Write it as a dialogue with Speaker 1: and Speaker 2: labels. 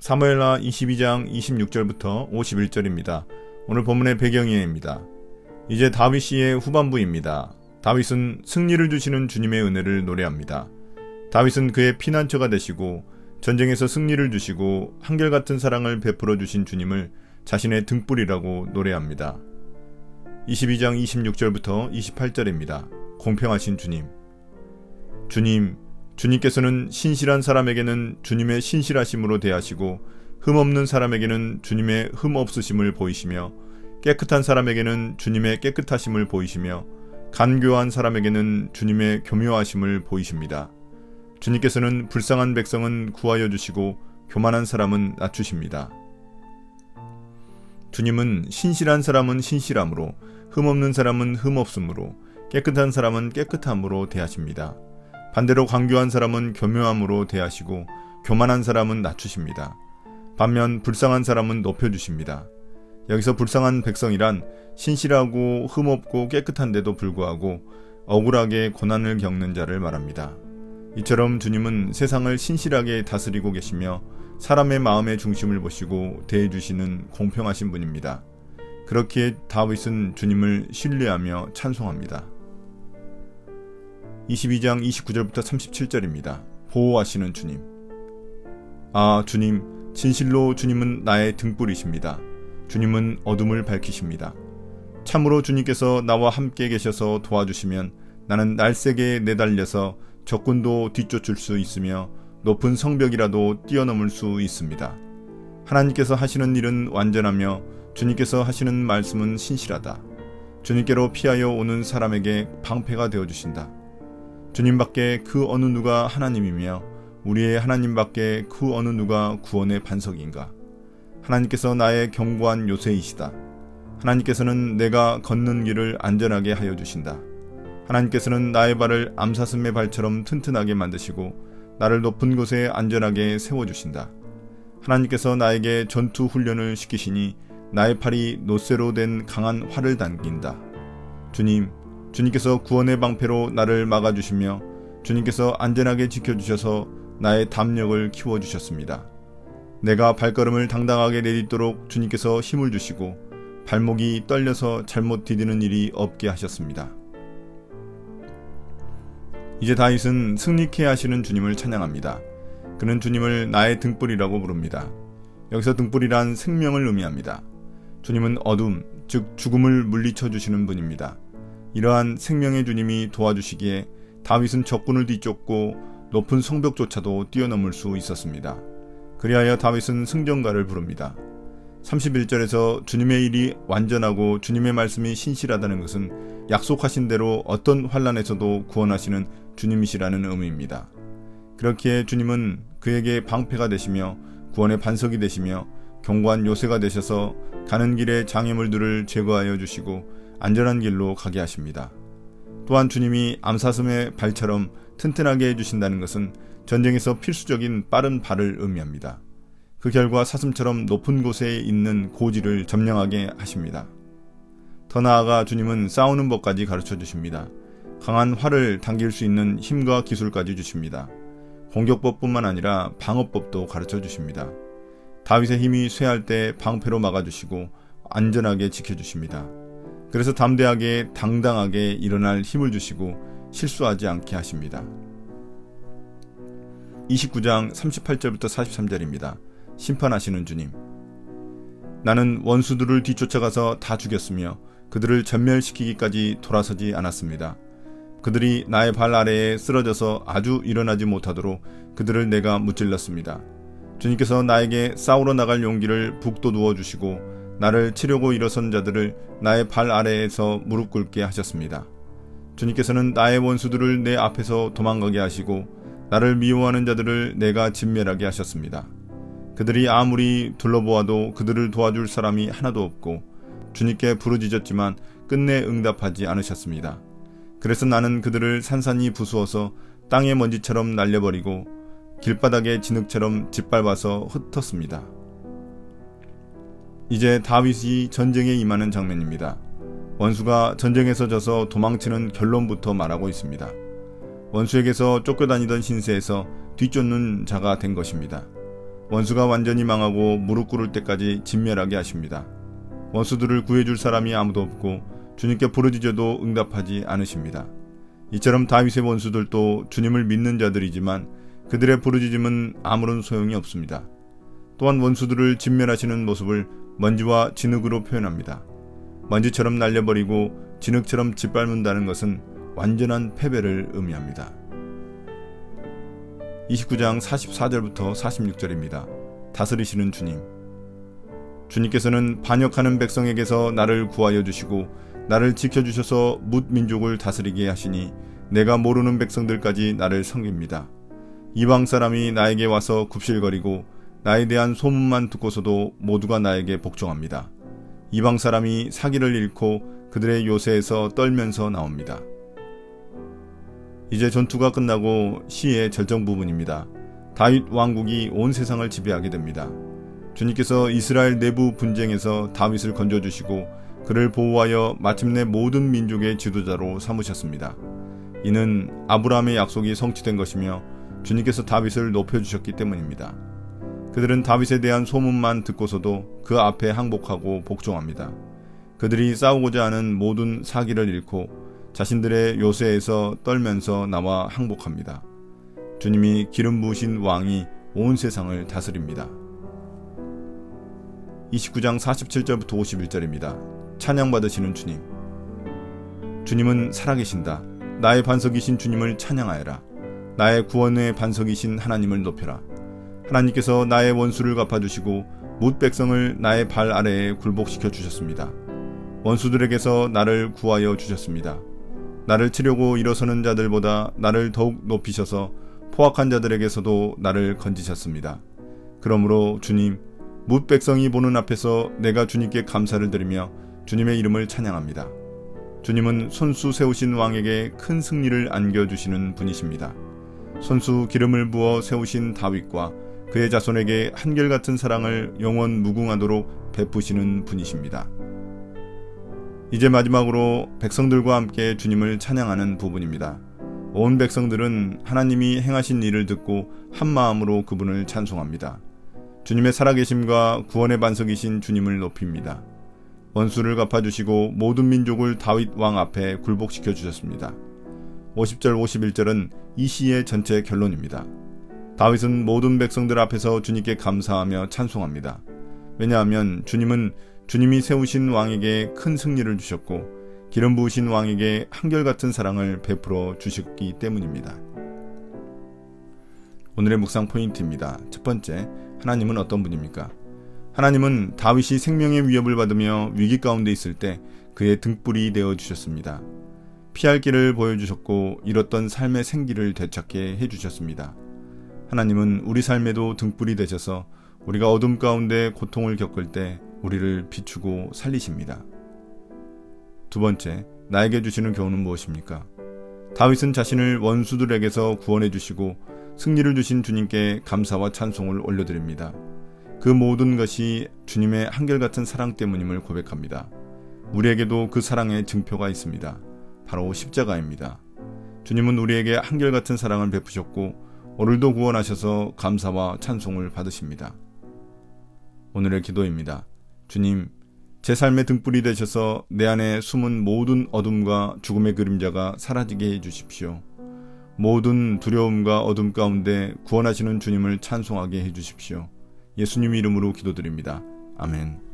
Speaker 1: 사무엘하 22장 26절부터 51절입니다. 오늘 본문의 배경이입니다. 이제 다윗의 후반부입니다. 다윗은 승리를 주시는 주님의 은혜를 노래합니다. 다윗은 그의 피난처가 되시고 전쟁에서 승리를 주시고 한결같은 사랑을 베풀어 주신 주님을 자신의 등불이라고 노래합니다. 22장 26절부터 28절입니다. 공평하신 주님. 주님께서는 신실한 사람에게는 주님의 신실하심으로 대하시고 흠없는 사람에게는 주님의 흠없으심을 보이시며 깨끗한 사람에게는 주님의 깨끗하심을 보이시며 간교한 사람에게는 주님의 교묘하심을 보이십니다. 주님께서는 불쌍한 백성은 구하여 주시고 교만한 사람은 낮추십니다. 주님은 신실한 사람은 신실함으로, 흠없는 사람은 흠없음으로, 깨끗한 사람은 깨끗함으로 대하십니다. 반대로 간교한 사람은 교묘함으로 대하시고 교만한 사람은 낮추십니다. 반면 불쌍한 사람은 높여주십니다. 여기서 불쌍한 백성이란 신실하고 흠없고 깨끗한데도 불구하고 억울하게 고난을 겪는 자를 말합니다. 이처럼 주님은 세상을 신실하게 다스리고 계시며 사람의 마음의 중심을 보시고 대해주시는 공평하신 분입니다. 그렇기에 다윗은 주님을 신뢰하며 찬송합니다. 22장 29절부터 37절입니다. 보호하시는 주님. 아, 주님, 진실로 주님은 나의 등불이십니다. 주님은 어둠을 밝히십니다. 참으로 주님께서 나와 함께 계셔서 도와주시면 나는 날쌔게 내달려서 적군도 뒤쫓을 수 있으며 높은 성벽이라도 뛰어넘을 수 있습니다. 하나님께서 하시는 일은 완전하며 주님께서 하시는 말씀은 신실하다. 주님께로 피하여 오는 사람에게 방패가 되어주신다. 주님밖에 그 어느 누가 하나님이며 우리의 하나님밖에 그 어느 누가 구원의 반석인가. 하나님께서 나의 견고한 요새이시다. 하나님께서는 내가 걷는 길을 안전하게 하여 주신다. 하나님께서는 나의 발을 암사슴의 발처럼 튼튼하게 만드시고 나를 높은 곳에 안전하게 세워주신다. 하나님께서 나에게 전투 훈련을 시키시니 나의 팔이 놋쇠로 된 강한 활을 당긴다. 주님께서 구원의 방패로 나를 막아주시며 주님께서 안전하게 지켜주셔서 나의 담력을 키워주셨습니다. 내가 발걸음을 당당하게 내딛도록 주님께서 힘을 주시고 발목이 떨려서 잘못 디디는 일이 없게 하셨습니다. 이제 다윗은 승리케 하시는 주님을 찬양합니다. 그는 주님을 나의 등불이라고 부릅니다. 여기서 등불이란 생명을 의미합니다. 주님은 어둠, 즉 죽음을 물리쳐 주시는 분입니다. 이러한 생명의 주님이 도와주시기에 다윗은 적군을 뒤쫓고 높은 성벽조차도 뛰어넘을 수 있었습니다. 그리하여 다윗은 승전가를 부릅니다. 31절에서 주님의 일이 완전하고 주님의 말씀이 신실하다는 것은 약속하신 대로 어떤 환난에서도 구원하시는 주님이시라는 의미입니다. 그렇기에 주님은 그에게 방패가 되시며 구원의 반석이 되시며 견고한 요새가 되셔서 가는 길에 장애물들을 제거하여 주시고 안전한 길로 가게 하십니다. 또한 주님이 암사슴의 발처럼 튼튼하게 해주신다는 것은 전쟁에서 필수적인 빠른 발을 의미합니다. 그 결과 사슴처럼 높은 곳에 있는 고지를 점령하게 하십니다. 더 나아가 주님은 싸우는 법까지 가르쳐 주십니다. 강한 활을 당길 수 있는 힘과 기술까지 주십니다. 공격법뿐만 아니라 방어법도 가르쳐 주십니다. 다윗의 힘이 쇠할 때 방패로 막아주시고 안전하게 지켜주십니다. 그래서 담대하게 당당하게 일어날 힘을 주시고 실수하지 않게 하십니다. 29장 38절부터 43절입니다. 심판하시는 주님. 나는 원수들을 뒤쫓아가서 다 죽였으며 그들을 전멸시키기까지 돌아서지 않았습니다. 그들이 나의 발 아래에 쓰러져서 아주 일어나지 못하도록 그들을 내가 무찔렀습니다. 주님께서 나에게 싸우러 나갈 용기를 북돋우어 주시고 나를 치려고 일어선 자들을 나의 발 아래에서 무릎 꿇게 하셨습니다. 주님께서는 나의 원수들을 내 앞에서 도망가게 하시고 나를 미워하는 자들을 내가 진멸하게 하셨습니다. 그들이 아무리 둘러보아도 그들을 도와줄 사람이 하나도 없고 주님께 부르짖었지만 끝내 응답하지 않으셨습니다. 그래서 나는 그들을 산산이 부수어서 땅의 먼지처럼 날려버리고 길바닥의 진흙처럼 짓밟아서 흩었습니다. 이제 다윗이 전쟁에 임하는 장면입니다. 원수가 전쟁에서 져서 도망치는 결론부터 말하고 있습니다. 원수에게서 쫓겨다니던 신세에서 뒤쫓는 자가 된 것입니다. 원수가 완전히 망하고 무릎 꿇을 때까지 진멸하게 하십니다. 원수들을 구해줄 사람이 아무도 없고 주님께 부르짖어도 응답하지 않으십니다. 이처럼 다윗의 원수들도 주님을 믿는 자들이지만 그들의 부르짖음은 아무런 소용이 없습니다. 또한 원수들을 진멸하시는 모습을 먼지와 진흙으로 표현합니다. 먼지처럼 날려버리고 진흙처럼 짓밟는다는 것은 완전한 패배를 의미합니다. 29장 44절부터 46절입니다. 다스리시는 주님. 주님께서는 반역하는 백성에게서 나를 구하여 주시고 나를 지켜주셔서 뭇 민족을 다스리게 하시니 내가 모르는 백성들까지 나를 섬깁니다. 이방 사람이 나에게 와서 굽실거리고 나에 대한 소문만 듣고서도 모두가 나에게 복종합니다. 이방 사람이 사기를 잃고 그들의 요새에서 떨면서 나옵니다. 이제 전투가 끝나고 시의 절정 부분입니다. 다윗 왕국이 온 세상을 지배하게 됩니다. 주님께서 이스라엘 내부 분쟁에서 다윗을 건져주시고 그를 보호하여 마침내 모든 민족의 지도자로 삼으셨습니다. 이는 아브라함의 약속이 성취된 것이며 주님께서 다윗을 높여주셨기 때문입니다. 그들은 다윗에 대한 소문만 듣고서도 그 앞에 항복하고 복종합니다. 그들이 싸우고자 하는 모든 사기를 잃고 자신들의 요새에서 떨면서 나와 항복합니다. 주님이 기름 부으신 왕이 온 세상을 다스립니다. 29장 47절부터 51절입니다. 찬양받으시는 주님. 주님은 살아계신다. 나의 반석이신 주님을 찬양하여라. 나의 구원의 반석이신 하나님을 높여라. 하나님께서 나의 원수를 갚아주시고 뭇 백성을 나의 발 아래에 굴복시켜 주셨습니다. 원수들에게서 나를 구하여 주셨습니다. 나를 치려고 일어서는 자들보다 나를 더욱 높이셔서 포악한 자들에게서도 나를 건지셨습니다. 그러므로 주님, 뭇 백성이 보는 앞에서 내가 주님께 감사를 드리며 주님의 이름을 찬양합니다. 주님은 손수 세우신 왕에게 큰 승리를 안겨주시는 분이십니다. 손수 기름을 부어 세우신 다윗과 그의 자손에게 한결같은 사랑을 영원 무궁하도록 베푸시는 분이십니다. 이제 마지막으로 백성들과 함께 주님을 찬양하는 부분입니다. 온 백성들은 하나님이 행하신 일을 듣고 한 마음으로 그분을 찬송합니다. 주님의 살아계심과 구원의 반석이신 주님을 높입니다. 원수를 갚아주시고 모든 민족을 다윗 왕 앞에 굴복시켜 주셨습니다. 50절 51절은 이 시의 전체 결론입니다. 다윗은 모든 백성들 앞에서 주님께 감사하며 찬송합니다. 왜냐하면 주님은 주님이 세우신 왕에게 큰 승리를 주셨고 기름 부으신 왕에게 한결같은 사랑을 베풀어 주셨기 때문입니다. 오늘의 묵상 포인트입니다. 첫 번째, 하나님은 어떤 분입니까? 하나님은 다윗이 생명의 위협을 받으며 위기 가운데 있을 때 그의 등불이 되어 주셨습니다. 피할 길을 보여주셨고 잃었던 삶의 생기를 되찾게 해주셨습니다. 하나님은 우리 삶에도 등불이 되셔서 우리가 어둠 가운데 고통을 겪을 때 우리를 비추고 살리십니다. 두 번째, 나에게 주시는 교훈은 무엇입니까? 다윗은 자신을 원수들에게서 구원해 주시고 승리를 주신 주님께 감사와 찬송을 올려드립니다. 그 모든 것이 주님의 한결같은 사랑 때문임을 고백합니다. 우리에게도 그 사랑의 증표가 있습니다. 바로 십자가입니다. 주님은 우리에게 한결같은 사랑을 베푸셨고 오늘도 구원하셔서 감사와 찬송을 받으십니다. 오늘의 기도입니다. 주님, 제 삶의 등불이 되셔서 내 안에 숨은 모든 어둠과 죽음의 그림자가 사라지게 해주십시오. 모든 두려움과 어둠 가운데 구원하시는 주님을 찬송하게 해주십시오. 예수님 이름으로 기도드립니다. 아멘.